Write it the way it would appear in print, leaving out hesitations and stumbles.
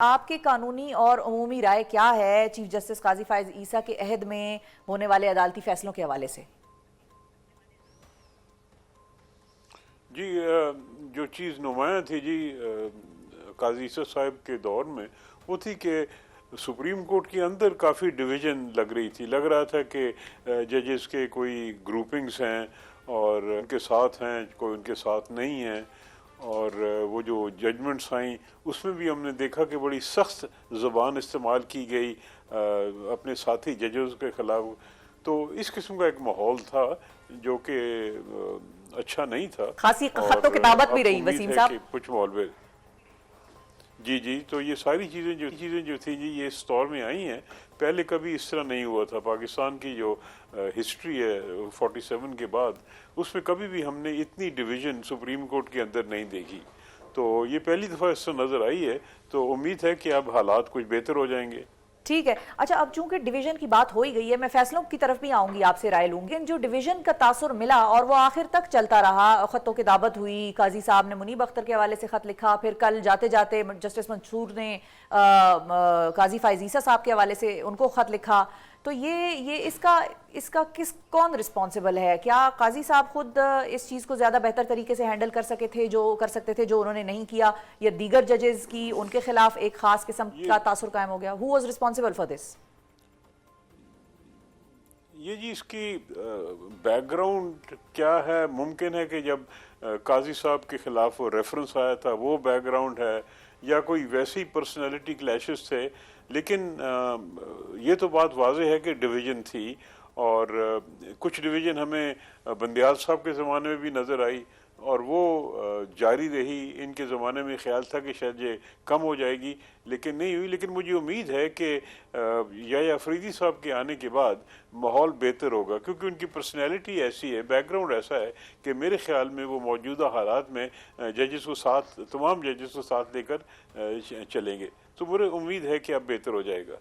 आपके कानूनी और अमूमी राय क्या है चीफ जस्टिस काजी फायज ईसा के अहद में होने वाले अदालती फैसलों के हवाले से? जी, जो चीज़ नुमाया थी जी काजी ईसा साहब के दौर में, वो थी कि सुप्रीम कोर्ट के अंदर काफ़ी डिवीज़न लग रही थी। लग रहा था कि जजेस के कोई ग्रुपिंग्स हैं और उनके साथ हैं, कोई उनके साथ नहीं हैं। और वो जो जजमेंट्स आई उसमें भी हमने देखा कि बड़ी सख्त ज़बान इस्तेमाल की गई अपने साथी जजेस के ख़िलाफ़। तो इस किस्म का एक माहौल था जो कि अच्छा नहीं था। खासी और खत्तो किताबत भी अब रही उम्मीद वसीम है कि साहब। कुछ माहौल में जी जी, तो ये सारी चीज़ें जो थी जी, ये इस दौर में आई हैं। पहले कभी इस तरह नहीं हुआ था। पाकिस्तान की जो हिस्ट्री है 47 के बाद, उसमें कभी भी हमने इतनी डिवीज़न सुप्रीम कोर्ट के अंदर नहीं देखी। तो ये पहली दफ़ा इस तरह नज़र आई है। तो उम्मीद है कि अब हालात कुछ बेहतर हो जाएंगे। ठीक है। अच्छा, अब चूंकि डिवीजन की बात हो ही गई है, मैं फैसलों की तरफ भी आऊंगी, आपसे राय लूंगी। लेकिन जो डिवीजन का तासुर मिला और वो आखिर तक चलता रहा, खतों की दावत हुई, काजी साहब ने मुनीब अख्तर के हवाले से खत लिखा, फिर कल जाते जाते जस्टिस मंसूर ने काजी फायज ईसा साहब के हवाले से उनको खत लिखा। तो ये इसका इसका कौन रिस्पॉन्सिबल है? क्या काजी साहब खुद इस चीज़ को ज़्यादा बेहतर तरीके से हैंडल कर सकते थे जो उन्होंने नहीं किया, या दीगर जजेस की उनके खिलाफ एक खास किस्म का तासुर कायम हो गया? Who was responsible for this? ये जी, इसकी बैकग्राउंड क्या है? मुमकिन है कि जब काजी साहब के खिलाफ वो रेफरेंस आया था, वो बैकग्राउंड है, या कोई वैसी पर्सनालिटी क्लैशेस थे। लेकिन ये तो बात वाज़ेह है कि डिवीज़न थी। और कुछ डिवीज़न हमें बंदियाल साहब के ज़माने में भी नज़र आई, और वो जारी रही। इनके ज़माने में ख्याल था कि शायद ये कम हो जाएगी, लेकिन नहीं हुई। लेकिन मुझे उम्मीद है कि या अफरीदी साहब के आने के बाद माहौल बेहतर होगा, क्योंकि उनकी पर्सनैलिटी ऐसी है, बैकग्राउंड ऐसा है कि मेरे ख्याल में वो मौजूदा हालात में जजेस को साथ, तमाम जजेस को साथ लेकर चलेंगे। तो मुझे उम्मीद है कि अब बेहतर हो जाएगा।